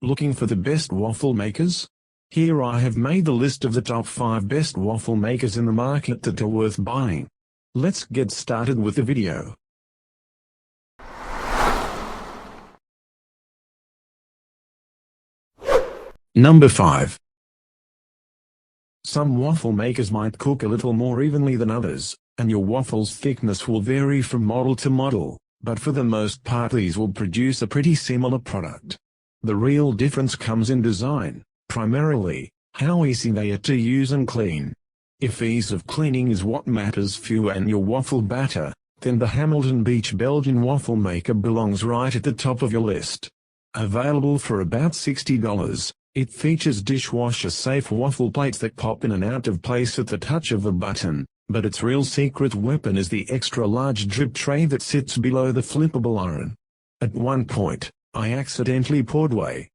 Looking for the best waffle makers? Here I have made the list of the top 5 best waffle makers in the market that are worth buying. Let's get started with the video. Number 5. Some waffle makers might cook a little more evenly than others, and your waffle's thickness will vary from model to model, but for the most part these will produce a pretty similar product. The real difference comes in design, primarily, how easy they are to use and clean. If ease of cleaning is what matters for you and your waffle batter, then the Hamilton Beach Belgian waffle maker belongs right at the top of your list. Available for about $60, it features dishwasher-safe waffle plates that pop in and out of place at the touch of a button, but its real secret weapon is the extra-large drip tray that sits below the flippable iron. At one point, I accidentally poured way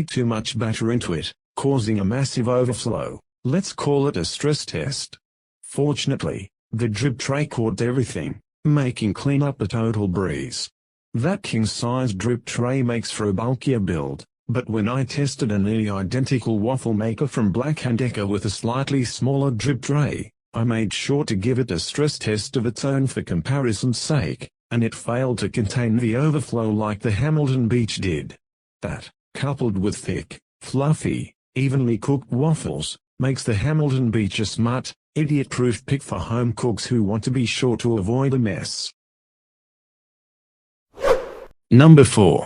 too much batter into it, causing a massive overflow. Let's call it a stress test. Fortunately, the drip tray caught everything, making cleanup a total breeze. That king-size drip tray makes for a bulkier build, but when I tested a nearly identical waffle maker from Black & Decker with a slightly smaller drip tray, I made sure to give it a stress test of its own for comparison's sake, and it failed to contain the overflow like the Hamilton Beach did. That, coupled with thick, fluffy, evenly cooked waffles, makes the Hamilton Beach a smart, idiot-proof pick for home cooks who want to be sure to avoid a mess. Number 4.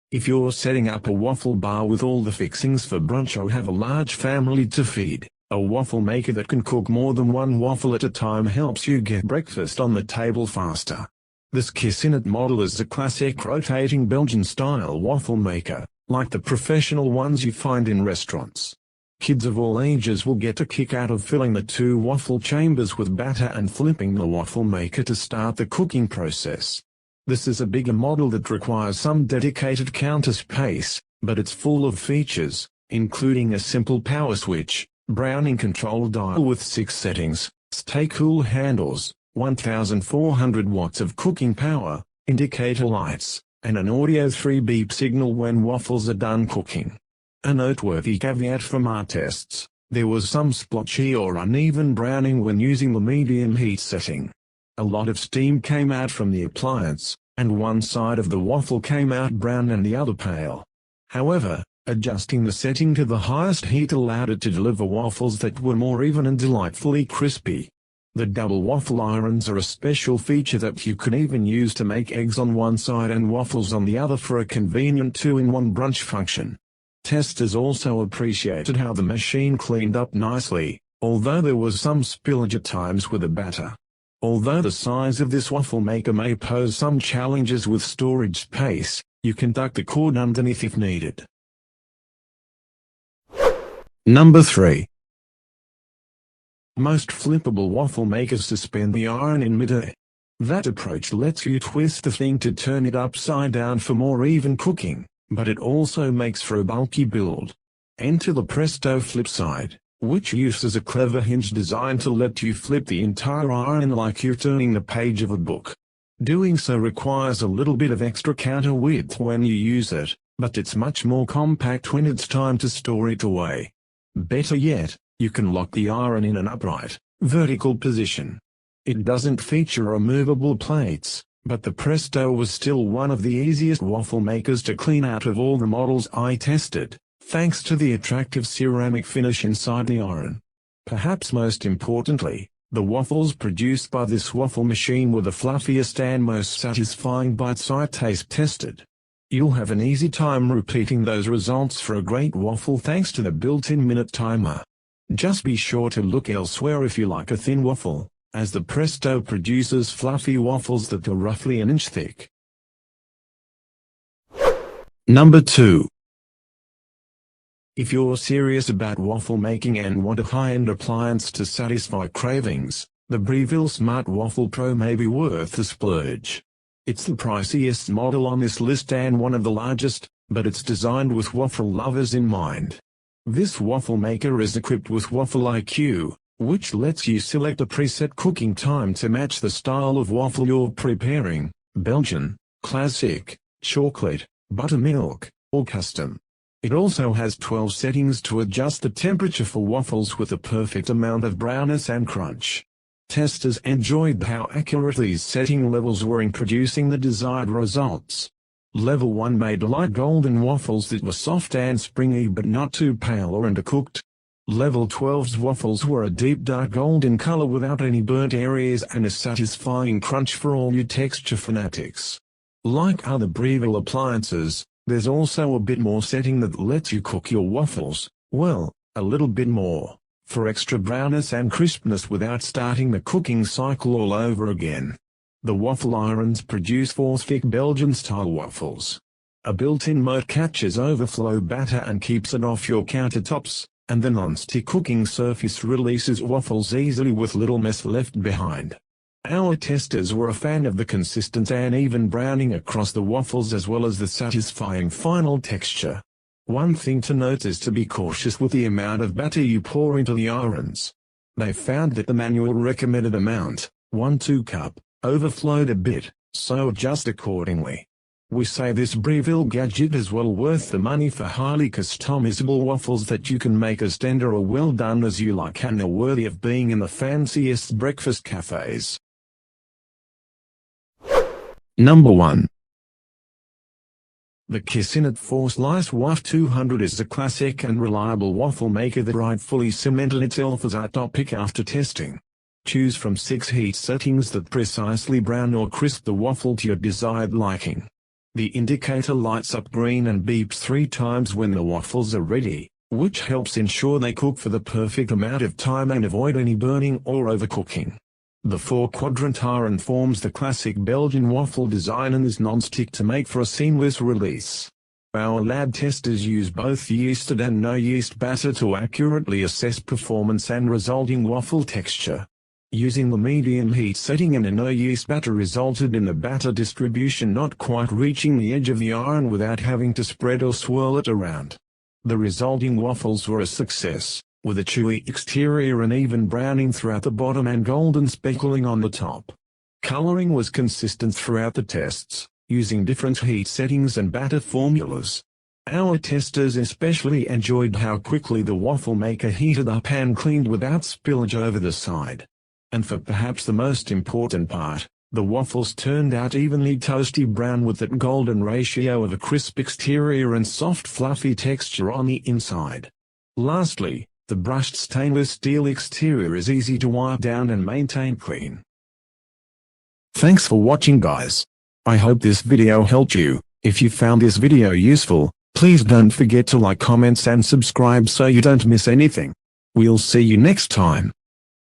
If you're setting up a waffle bar with all the fixings for brunch or have a large family to feed, a waffle maker that can cook more than one waffle at a time helps you get breakfast on the table faster. This Cuisinart model is a classic rotating Belgian-style waffle maker, like the professional ones you find in restaurants. Kids of all ages will get a kick out of filling the 2 waffle chambers with batter and flipping the waffle maker to start the cooking process. This is a bigger model that requires some dedicated counter space, but it's full of features, including a simple power switch, browning control dial with 6 settings, stay cool handles, 1400 watts of cooking power, indicator lights, and an audio 3 beep signal when waffles are done cooking. A noteworthy caveat from our tests, there was some splotchy or uneven browning when using the medium heat setting. A lot of steam came out from the appliance, and one side of the waffle came out brown and the other pale. However, adjusting the setting to the highest heat allowed it to deliver waffles that were more even and delightfully crispy. The double waffle irons are a special feature that you can even use to make eggs on one side and waffles on the other for a convenient 2-in-1 brunch function. Testers also appreciated how the machine cleaned up nicely, although there was some spillage at times with the batter. Although the size of this waffle maker may pose some challenges with storage space, you can duck the cord underneath if needed. Number 3. Most flippable waffle makers suspend the iron in midair. That approach lets you twist the thing to turn it upside down for more even cooking, but it also makes for a bulky build. Enter the Presto flipside, which uses a clever hinge designed to let you flip the entire iron like you're turning the page of a book. Doing so requires a little bit of extra counter width when you use it, but it's much more compact when it's time to store it away. Better yet, you can lock the iron in an upright, vertical position. It doesn't feature removable plates, but the Presto was still one of the easiest waffle makers to clean out of all the models I tested, thanks to the attractive ceramic finish inside the iron. Perhaps most importantly, the waffles produced by this waffle machine were the fluffiest and most satisfying bites I taste-tested. You'll have an easy time repeating those results for a great waffle thanks to the built-in minute timer. Just be sure to look elsewhere if you like a thin waffle, as the Presto produces fluffy waffles that are roughly an inch thick. Number 2. If you're serious about waffle making and want a high-end appliance to satisfy cravings, the Breville Smart Waffle Pro may be worth the splurge. It's the priciest model on this list and one of the largest, but it's designed with waffle lovers in mind. This waffle maker is equipped with Waffle IQ, which lets you select a preset cooking time to match the style of waffle you're preparing: Belgian, classic, chocolate, buttermilk, or custom. It also has 12 settings to adjust the temperature for waffles with the perfect amount of brownness and crunch. Testers enjoyed how accurate these setting levels were in producing the desired results. Level 1 made light golden waffles that were soft and springy but not too pale or undercooked. Level 12's waffles were a deep dark golden color without any burnt areas and a satisfying crunch for all you texture fanatics. Like other Breville appliances, there's also a bit more setting that lets you cook your waffles, well, a little bit more, for extra brownness and crispness without starting the cooking cycle all over again. The waffle irons produce 4 thick Belgian-style waffles. A built-in moat catches overflow batter and keeps it off your countertops, and the non-stick cooking surface releases waffles easily with little mess left behind. Our testers were a fan of the consistent and even browning across the waffles as well as the satisfying final texture. One thing to note is to be cautious with the amount of batter you pour into the irons. They found that the manual recommended amount, 1/2 cup, overflowed a bit, so adjust accordingly. We say this Breville gadget is well worth the money for highly customizable waffles that you can make as tender or well done as you like and are worthy of being in the fanciest breakfast cafes. Number 1. The Cuisinart 4-Slice Waffle 200 is a classic and reliable waffle maker that rightfully cemented itself as our top pick after testing. Choose from 6 heat settings that precisely brown or crisp the waffle to your desired liking. The indicator lights up green and beeps 3 times when the waffles are ready, which helps ensure they cook for the perfect amount of time and avoid any burning or overcooking. The 4-quadrant iron forms the classic Belgian waffle design and is non-stick to make for a seamless release. Our lab testers use both yeasted and no-yeast batter to accurately assess performance and resulting waffle texture. Using the medium heat setting and a no-yeast batter resulted in the batter distribution not quite reaching the edge of the iron without having to spread or swirl it around. The resulting waffles were a success, with a chewy exterior and even browning throughout the bottom and golden speckling on the top. Coloring was consistent throughout the tests, using different heat settings and batter formulas. Our testers especially enjoyed how quickly the waffle maker heated up and cleaned without spillage over the side. And for perhaps the most important part, the waffles turned out evenly toasty brown with that golden ratio of a crisp exterior and soft fluffy texture on the inside. Lastly, the brushed stainless steel exterior is easy to wipe down and maintain clean. Thanks for watching, guys. I hope this video helped you. If you found this video useful, please don't forget to like, comments and subscribe so you don't miss anything. We'll see you next time.